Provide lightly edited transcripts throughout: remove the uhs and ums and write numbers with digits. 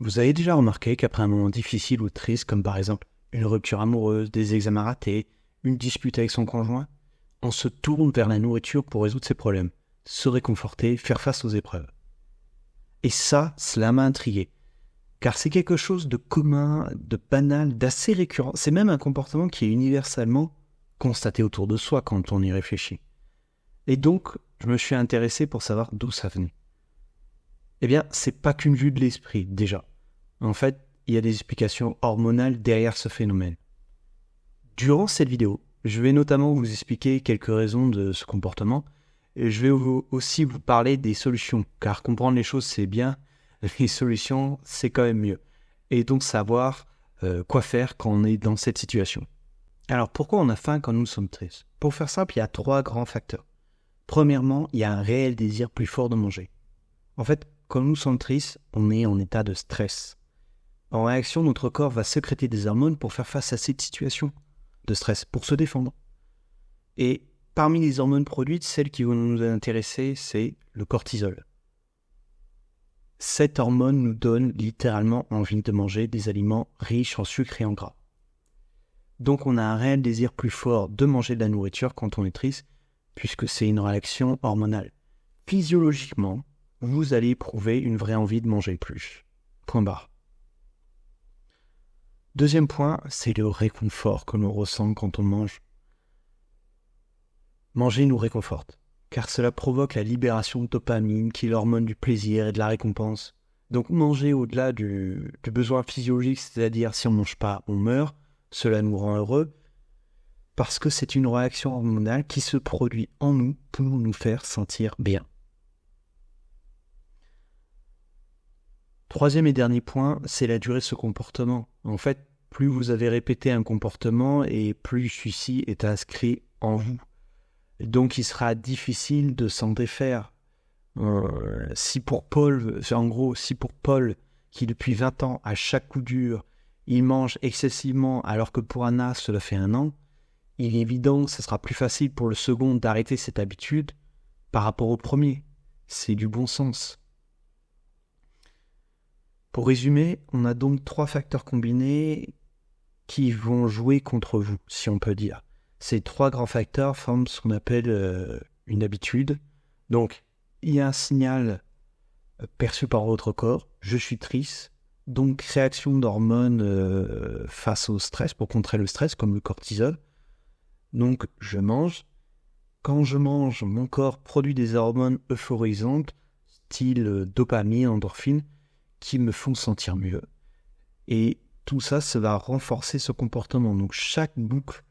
Vous avez déjà remarqué qu'après un moment difficile ou triste, comme par exemple une rupture amoureuse, des examens ratés, une dispute avec son conjoint, on se tourne vers la nourriture pour résoudre ses problèmes, se réconforter, faire face aux épreuves. Et ça, cela m'a intrigué, car c'est quelque chose de commun, de banal, d'assez récurrent. C'est même un comportement qui est universellement constaté autour de soi quand on y réfléchit. Et donc, je me suis intéressé pour savoir d'où ça venait. Eh bien, c'est pas qu'une vue de l'esprit, déjà. En fait, il y a des explications hormonales derrière ce phénomène. Durant cette vidéo, je vais notamment vous expliquer quelques raisons de ce comportement et je vais aussi vous parler des solutions, car comprendre les choses c'est bien, les solutions c'est quand même mieux. Et donc savoir quoi faire quand on est dans cette situation. Alors pourquoi on a faim quand nous sommes tristes ? Pour faire simple, il y a 3 grands facteurs. Premièrement, il y a un réel désir plus fort de manger. En fait, quand nous sommes tristes, on est en état de stress. En réaction, notre corps va sécréter des hormones pour faire face à cette situation de stress, pour se défendre. Et parmi les hormones produites, celle qui va nous intéresser, c'est le cortisol. Cette hormone nous donne littéralement envie de manger des aliments riches en sucre et en gras. Donc on a un réel désir plus fort de manger de la nourriture quand on est triste, puisque c'est une réaction hormonale. Physiologiquement, vous allez éprouver une vraie envie de manger plus. Point barre. Deuxième point, c'est le réconfort que l'on ressent quand on mange. Manger nous réconforte, car cela provoque la libération de dopamine, qui est l'hormone du plaisir et de la récompense. Donc manger au-delà du besoin physiologique, c'est-à-dire si on ne mange pas, on meurt, cela nous rend heureux, parce que c'est une réaction hormonale qui se produit en nous pour nous faire sentir bien. Troisième et dernier point, c'est la durée de ce comportement. En fait, plus vous avez répété un comportement et plus celui-ci est inscrit en vous. Donc il sera difficile de s'en défaire. Si pour Paul, qui depuis 20 ans, à chaque coup dur, il mange excessivement, alors que pour Anna, cela fait 1 an, il est évident que ce sera plus facile pour le second d'arrêter cette habitude par rapport au premier. C'est du bon sens. Pour résumer, on a donc 3 facteurs combinés qui vont jouer contre vous, si on peut dire. Ces 3 grands facteurs forment ce qu'on appelle une habitude. Donc, il y a un signal perçu par votre corps, je suis triste, donc réaction d'hormones face au stress, pour contrer le stress, comme le cortisol. Donc, je mange. Quand je mange, mon corps produit des hormones euphorisantes, style dopamine, endorphine, qui me font sentir mieux. Et tout ça, ça va renforcer ce comportement. Donc chaque boucle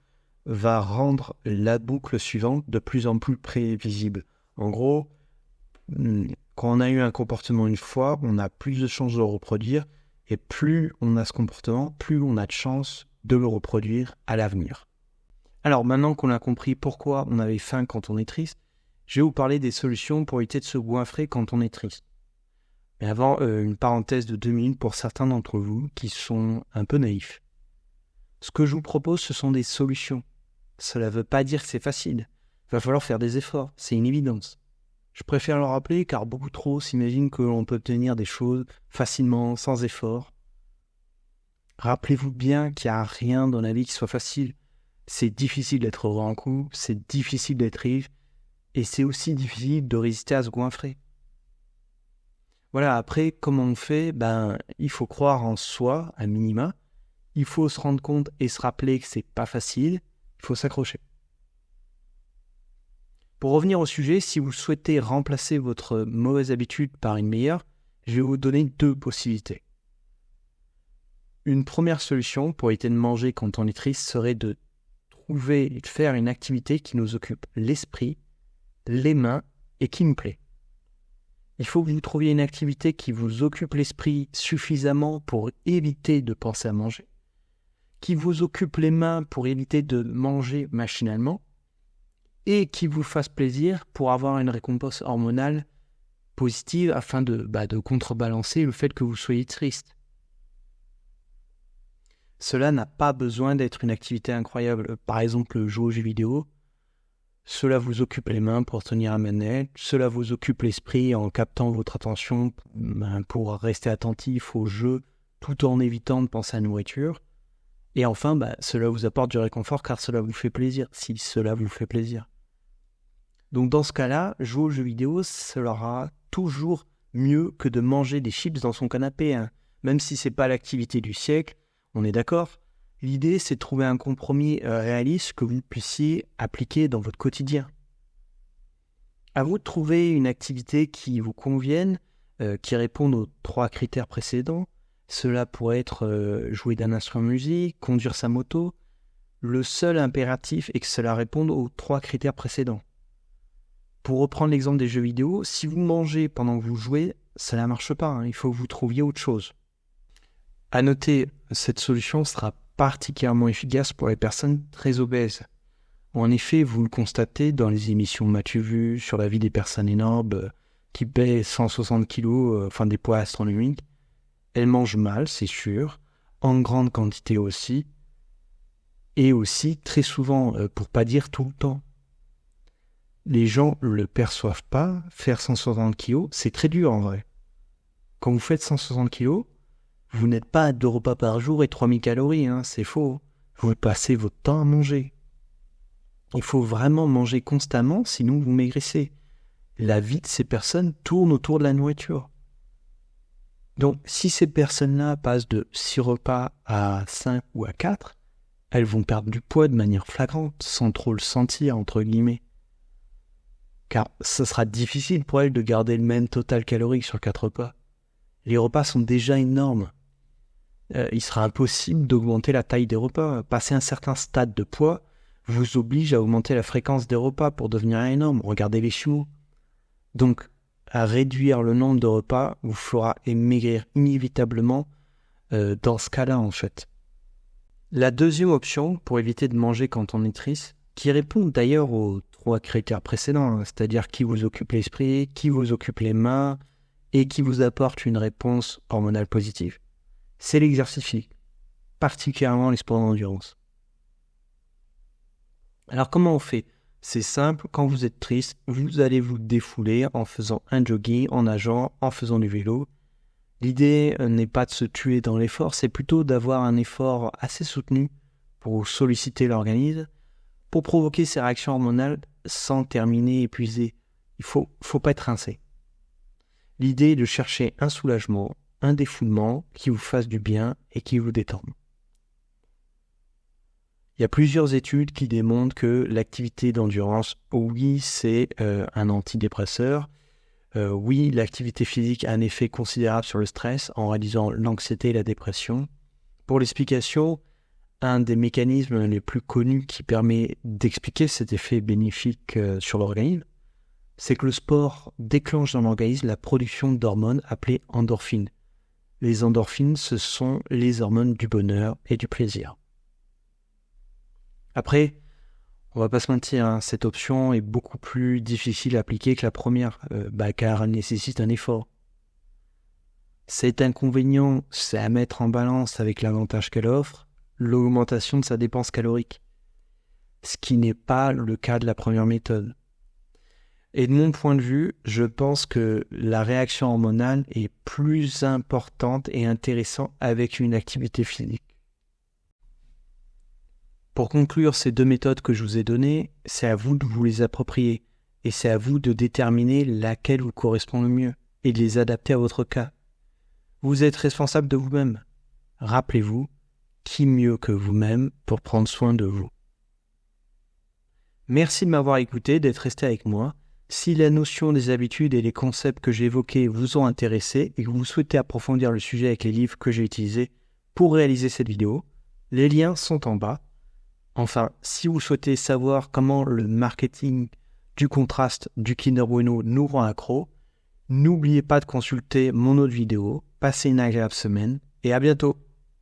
va rendre la boucle suivante de plus en plus prévisible. En gros, quand on a eu un comportement une fois, on a plus de chances de le reproduire. Et plus on a ce comportement, plus on a de chances de le reproduire à l'avenir. Alors maintenant qu'on a compris pourquoi on avait faim quand on est triste, je vais vous parler des solutions pour éviter de se goinfrer quand on est triste. Mais avant, une parenthèse de 2 minutes pour certains d'entre vous qui sont un peu naïfs. Ce que je vous propose, ce sont des solutions. Cela ne veut pas dire que c'est facile. Il va falloir faire des efforts, c'est une évidence. Je préfère le rappeler car beaucoup trop s'imaginent que l'on peut obtenir des choses facilement, sans effort. Rappelez-vous bien qu'il n'y a rien dans la vie qui soit facile. C'est difficile d'être heureux en coup, c'est difficile d'être riche, et c'est aussi difficile de résister à se goinfrer. Voilà, après, comment on fait ? Il faut croire en soi, à minima. Il faut se rendre compte et se rappeler que c'est pas facile. Il faut s'accrocher. Pour revenir au sujet, si vous souhaitez remplacer votre mauvaise habitude par une meilleure, je vais vous donner 2 possibilités. Une première solution pour éviter de manger quand on est triste serait de trouver et de faire une activité qui nous occupe l'esprit, les mains et qui nous plaît. Il faut que vous trouviez une activité qui vous occupe l'esprit suffisamment pour éviter de penser à manger, qui vous occupe les mains pour éviter de manger machinalement, et qui vous fasse plaisir pour avoir une récompense hormonale positive afin de contrebalancer le fait que vous soyez triste. Cela n'a pas besoin d'être une activité incroyable, par exemple jouer aux jeux vidéo. Cela vous occupe les mains pour tenir la manette, cela vous occupe l'esprit en captant votre attention pour rester attentif au jeu tout en évitant de penser à la nourriture. Et enfin, cela vous apporte du réconfort car cela vous fait plaisir, si cela vous fait plaisir. Donc dans ce cas-là, jouer aux jeux vidéo sera toujours mieux que de manger des chips dans son canapé, hein. Même si c'est pas l'activité du siècle, on est d'accord. L'idée, c'est de trouver un compromis réaliste que vous puissiez appliquer dans votre quotidien. À vous de trouver une activité qui vous convienne, qui réponde aux 3 critères précédents. Cela pourrait être jouer d'un instrument de musique, conduire sa moto. Le seul impératif est que cela réponde aux 3 critères précédents. Pour reprendre l'exemple des jeux vidéo, si vous mangez pendant que vous jouez, ça ne marche pas, hein. Il faut que vous trouviez autre chose. À noter, cette solution sera particulièrement efficace pour les personnes très obèses. En effet, vous le constatez dans les émissions M'as-tu vu sur la vie des personnes énormes qui paient 160 kg, des poids astronomiques. Elles mangent mal, c'est sûr, en grande quantité aussi, et aussi très souvent, pour pas dire tout le temps. Les gens ne le perçoivent pas, faire 160 kg, c'est très dur en vrai. Quand vous faites 160 kg, vous n'êtes pas à 2 repas par jour et 3000 calories, hein, c'est faux. Vous passez votre temps à manger. Il faut vraiment manger constamment, sinon vous maigrissez. La vie de ces personnes tourne autour de la nourriture. Donc, si ces personnes-là passent de 6 repas à 5 ou à 4, elles vont perdre du poids de manière flagrante, sans trop le sentir, entre guillemets. Car ce sera difficile pour elles de garder le même total calorique sur 4 repas. Les repas sont déjà énormes. Il sera impossible d'augmenter la taille des repas. Passer un certain stade de poids vous oblige à augmenter la fréquence des repas pour devenir énorme. Regardez les chevaux. Donc, à réduire le nombre de repas vous fera maigrir inévitablement dans ce cas-là, en fait. La deuxième option, pour éviter de manger quand on est triste, qui répond d'ailleurs aux 3 critères précédents, hein, c'est-à-dire qui vous occupe l'esprit, qui vous occupe les mains et qui vous apporte une réponse hormonale positive, c'est l'exercice physique, particulièrement les sports d'endurance. Alors comment on fait ? C'est simple, quand vous êtes triste, vous allez vous défouler en faisant un jogging, en nageant, en faisant du vélo. L'idée n'est pas de se tuer dans l'effort, c'est plutôt d'avoir un effort assez soutenu pour solliciter l'organisme, pour provoquer ces réactions hormonales sans terminer épuisé. Il faut pas être rincé. L'idée est de chercher un soulagement, un défoulement qui vous fasse du bien et qui vous détende. Il y a plusieurs études qui démontrent que l'activité d'endurance, oui, c'est un antidépresseur. Oui, l'activité physique a un effet considérable sur le stress en réduisant l'anxiété et la dépression. Pour l'explication, un des mécanismes les plus connus qui permet d'expliquer cet effet bénéfique sur l'organisme, c'est que le sport déclenche dans l'organisme la production d'hormones appelées endorphines. Les endorphines, ce sont les hormones du bonheur et du plaisir. Après, on va pas se mentir, hein, cette option est beaucoup plus difficile à appliquer que la première, car elle nécessite un effort. Cet inconvénient, c'est à mettre en balance avec l'avantage qu'elle offre, l'augmentation de sa dépense calorique, ce qui n'est pas le cas de la première méthode. Et de mon point de vue, je pense que la réaction hormonale est plus importante et intéressante avec une activité physique. Pour conclure ces 2 méthodes que je vous ai données, c'est à vous de vous les approprier et c'est à vous de déterminer laquelle vous correspond le mieux et de les adapter à votre cas. Vous êtes responsable de vous-même. Rappelez-vous, qui mieux que vous-même pour prendre soin de vous. Merci de m'avoir écouté, d'être resté avec moi. Si la notion des habitudes et les concepts que j'ai évoqués vous ont intéressé et que vous souhaitez approfondir le sujet avec les livres que j'ai utilisés pour réaliser cette vidéo, les liens sont en bas. Enfin, si vous souhaitez savoir comment le marketing du contraste du Kinder Bueno nous rend accro, n'oubliez pas de consulter mon autre vidéo. Passez une agréable semaine et à bientôt.